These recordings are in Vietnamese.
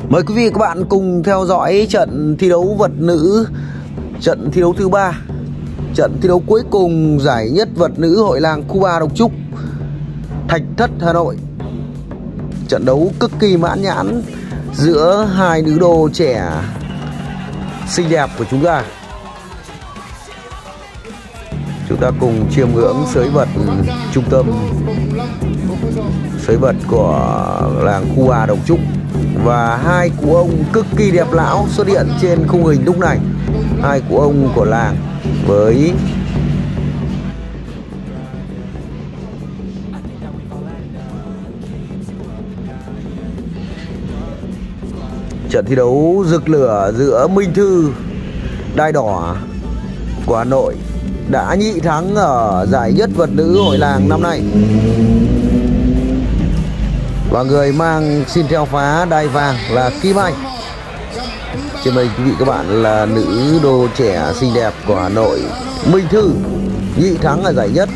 Mời quý vị và các bạn cùng theo dõi trận thi đấu vật nữ, trận thi đấu thứ 3, trận thi đấu cuối cùng giải nhất vật nữ hội làng khu 3 Độc Trúc, Thạch Thất, Hà Nội. Trận đấu cực kỳ mãn nhãn giữa hai nữ đô trẻ xinh đẹp của chúng ta. Chúng ta cùng chiêm ngưỡng sới vật trung tâm sới vật của làng khu 3 Độc Trúc. Và hai cụ ông cực kỳ đẹp lão xuất hiện trên khung hình lúc này. Hai cụ ông của làng với trận thi đấu rực lửa giữa Minh Thư đai đỏ của Hà Nội đã nhị thắng ở giải nhất vật nữ hội làng năm nay. Và người mang xin theo phá đai vàng là Kim Anh. Trên đây quý vị các bạn là nữ đô trẻ xinh đẹp của Hà Nội, Minh Thư, nhị thắng ở giải nhất.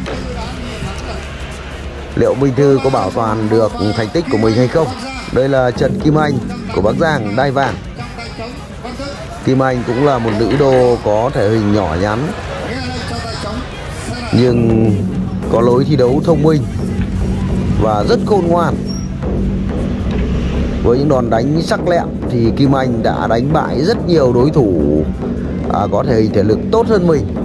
Liệu Minh Thư có bảo toàn được thành tích của mình hay không? Đây là Trần Kim Anh của Bắc Giang, đai vàng. Kim Anh cũng là một nữ đô có thể hình nhỏ nhắn nhưng có lối thi đấu thông minh và rất khôn ngoan. Với những đòn đánh sắc lẹm thì Kim Anh đã đánh bại rất nhiều đối thủ có thể hình thể lực tốt hơn mình.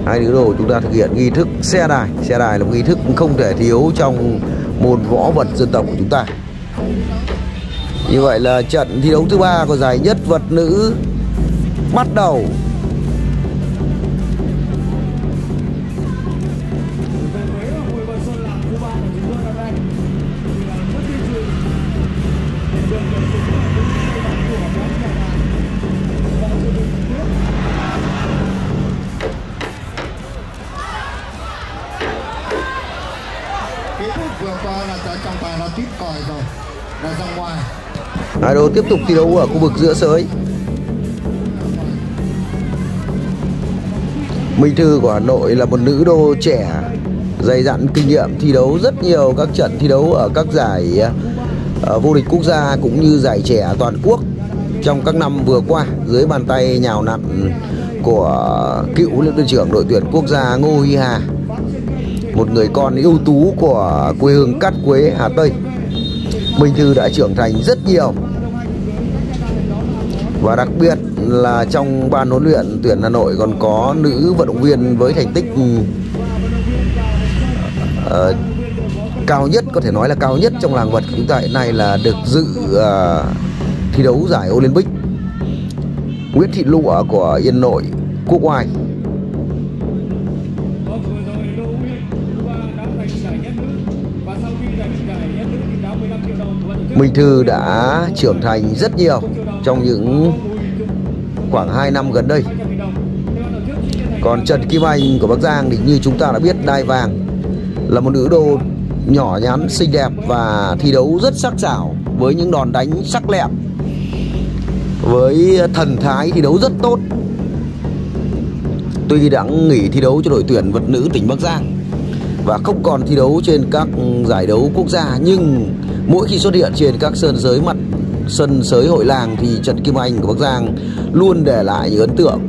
Hai nữ đô chúng ta thực hiện nghi thức xe đài. Xe đài là một nghi thức không thể thiếu trong môn võ vật dân tộc của chúng ta. Như vậy là trận thi đấu thứ 3 của giải nhất vật nữ bắt đầu. Vừa qua là trọng tài nó tít còi rồi, là ra ngoài. Hai đô tiếp tục thi đấu ở khu vực giữa sới. Minh Thư của Hà Nội là một nữ đô trẻ dày dặn kinh nghiệm thi đấu rất nhiều các trận thi đấu ở các giải vô địch quốc gia cũng như giải trẻ toàn quốc trong các năm vừa qua dưới bàn tay nhào nặn của cựu huấn luyện viên trưởng đội tuyển quốc gia Ngô Huy Hà, một người con ưu tú của quê hương Cát Quế, Hà Tây. Minh Thư đã trưởng thành rất nhiều. Và đặc biệt là trong ban huấn luyện tuyển Hà Nội còn có nữ vận động viên với thành tích cao nhất, có thể nói là cao nhất trong làng vật của chúng ta hiện nay, là được dự thi đấu giải Olympic, Nguyễn Thị Lụa của Yên Nội, Quốc Oai. Minh Thư đã trưởng thành rất nhiều trong những khoảng 2 năm gần đây. Còn Trần Kim Anh của Bắc Giang thì như chúng ta đã biết, đai vàng, là một nữ đô nhỏ nhắn xinh đẹp và thi đấu rất sắc sảo với những đòn đánh sắc lẹm, với thần thái thi đấu rất tốt. Tuy đã nghỉ thi đấu cho đội tuyển vật nữ tỉnh Bắc Giang và không còn thi đấu trên các giải đấu quốc gia, nhưng mỗi khi xuất hiện trên các sân sới hội làng thì Trần Kim Anh của Bắc Giang luôn để lại những ấn tượng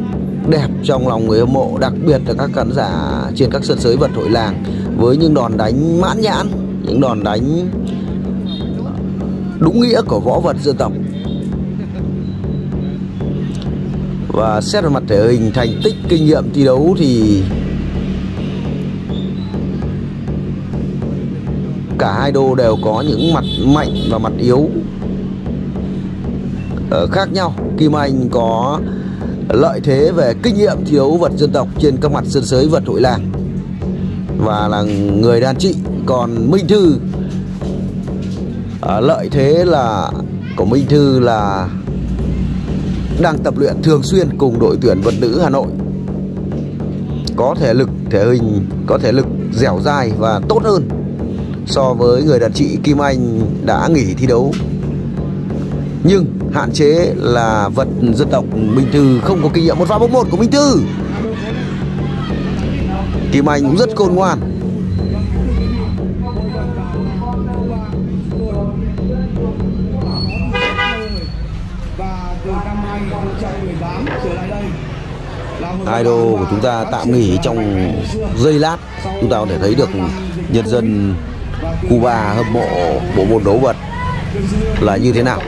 đẹp trong lòng người hâm mộ, đặc biệt là các khán giả trên các sân sới vật hội làng, với những đòn đánh mãn nhãn, những đòn đánh đúng nghĩa của võ vật dân tộc. Và xét về mặt thể hình, thành tích, kinh nghiệm thi đấu thì cả hai đô đều có những mặt mạnh và mặt yếu khác nhau. Kim Anh có lợi thế về kinh nghiệm thi đấu vật dân tộc trên các mặt sân sới vật hội làng và là người đàn chị. Còn Minh Thư, lợi thế là của Minh Thư là đang tập luyện thường xuyên cùng đội tuyển vật nữ Hà Nội, có thể lực, thể hình, có thể lực dẻo dai và tốt hơn so với người đàn chị Kim Anh đã nghỉ thi đấu. Nhưng hạn chế là vật dân tộc Minh Thư không có kinh nghiệm. Một pha bốc một của Minh Thư. Kim Anh cũng rất khôn ngoan. 2018 trở lại đây. Idol của chúng ta tạm nghỉ trong giây lát. Chúng ta có thể thấy được nhân dân Cuba hâm mộ bộ môn đấu vật là như thế nào.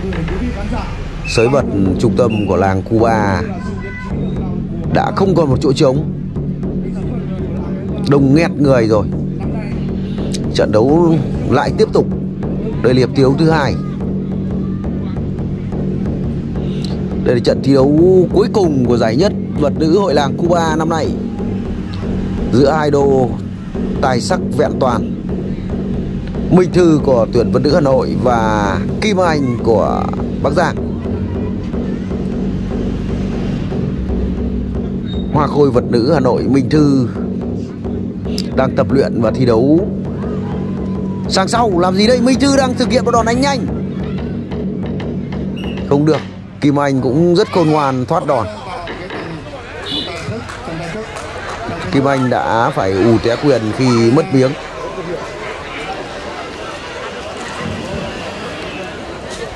Sới vật trung tâm của làng Cuba đã không còn một chỗ trống, đông nghẹt người rồi. Trận đấu lại tiếp tục. Đây là hiệp thi đấu thứ 2. Đây là trận thi đấu cuối cùng của giải nhất vật nữ hội làng Cuba năm nay, giữa hai idol tài sắc vẹn toàn, Minh Thư của tuyển vật nữ Hà Nội và Kim Anh của Bắc Giang. Hoa khôi vật nữ Hà Nội Minh Thư đang tập luyện và thi đấu. Sang sau làm gì đây? Minh Thư đang thực hiện một đòn đánh nhanh, không được. Kim Anh cũng rất khôn ngoan thoát đòn. Kim Anh đã phải ù té quyền khi mất miếng.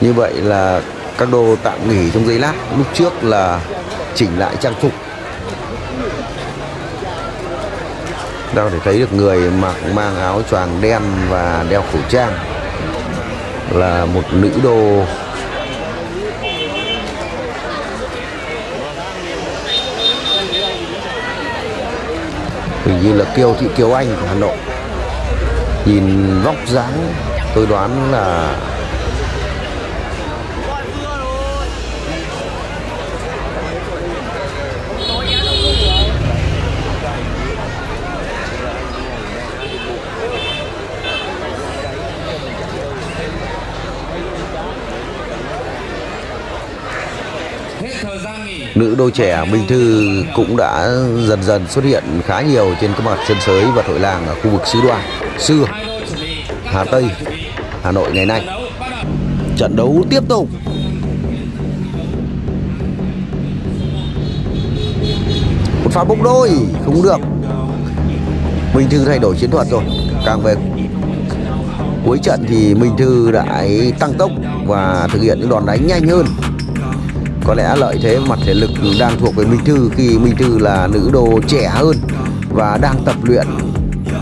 Như vậy là các đô tạm nghỉ trong giây lát. Lúc trước là chỉnh lại trang phục. Ta có thể thấy được người mang áo choàng đen và đeo khẩu trang là một nữ đô hình như là Kiều Thị Kiều Anh của Hà Nội. Nhìn vóc dáng tôi đoán là nữ đôi trẻ Minh Thư cũng đã dần dần xuất hiện khá nhiều trên các mặt sân sới vật hội làng ở khu vực xứ Đoài xưa, Hà Tây, Hà Nội ngày nay. Trận đấu tiếp tục. Một pha bốc đôi không được. Minh Thư thay đổi chiến thuật rồi. Càng về cuối trận thì Minh Thư đã tăng tốc và thực hiện những đòn đánh nhanh hơn. Có lẽ lợi thế mặt thể lực đang thuộc về Minh Thư khi Minh Thư là nữ đô trẻ hơn và đang tập luyện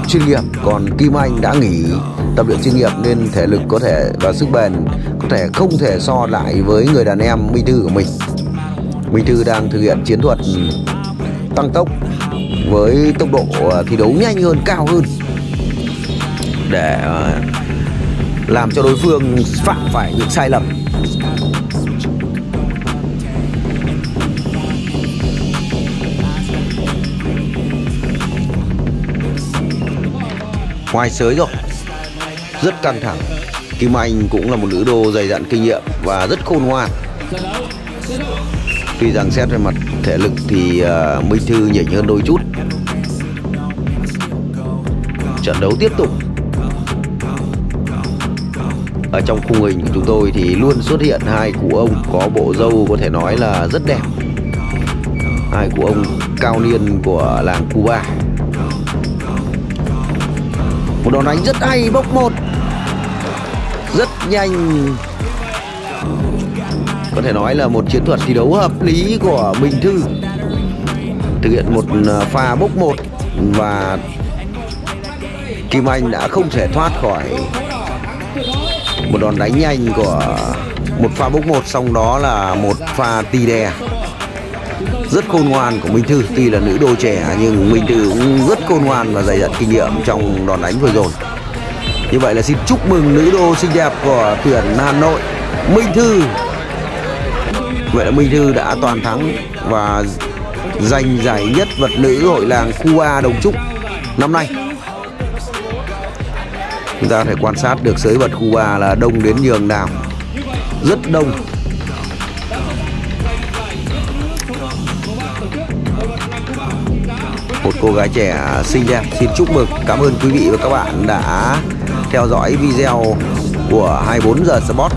chuyên nghiệp, còn Kim Anh đã nghỉ tập luyện chuyên nghiệp nên thể lực có thể và sức bền có thể không thể so lại với người đàn em Minh Thư của mình. Minh Thư đang thực hiện chiến thuật tăng tốc với tốc độ thi đấu nhanh hơn, cao hơn để làm cho đối phương phạm phải những sai lầm. Ngoài sới rồi, rất căng thẳng. Kim Anh cũng là một nữ đô dày dặn kinh nghiệm và rất khôn ngoan. Tuy rằng xét về mặt thể lực thì Minh Thư nhỉnh hơn đôi chút. Trận đấu tiếp tục. Ở trong khung hình của chúng tôi thì luôn xuất hiện hai cụ ông có bộ râu có thể nói là rất đẹp. Hai cụ ông cao niên của làng Cuba. Một đòn đánh rất hay, bốc một rất nhanh. Có thể nói là một chiến thuật thi đấu hợp lý của Minh Thư. Thực hiện một pha bốc một và Kim Anh đã không thể thoát khỏi một đòn đánh nhanh của một pha bốc một, xong đó là một pha tì đè rất khôn ngoan của Minh Thư. Tuy là nữ đô trẻ nhưng Minh Thư cũng rất khôn ngoan và dày dặn kinh nghiệm trong đòn đánh vừa rồi. Như vậy là xin chúc mừng nữ đô xinh đẹp của tuyển Hà Nội, Minh Thư. Vậy là Minh Thư đã toàn thắng và giành giải nhất vật nữ hội làng Cuba Đồng Trúc năm nay. Chúng ta có thể quan sát được sới vật Cuba là đông đến nhường nào, rất đông. Một cô gái trẻ xinh đẹp. Xin chúc mừng, cảm ơn quý vị và các bạn đã theo dõi video của 24 giờ Sport.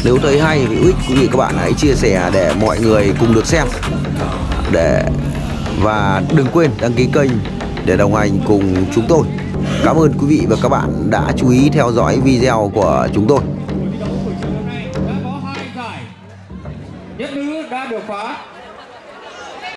Nếu thấy hay thì quý vị và các bạn hãy chia sẻ để mọi người cùng được xem. Và đừng quên đăng ký kênh để đồng hành cùng chúng tôi. Cảm ơn quý vị và các bạn đã chú ý theo dõi video của chúng tôi. Nhất nữ đã được phá.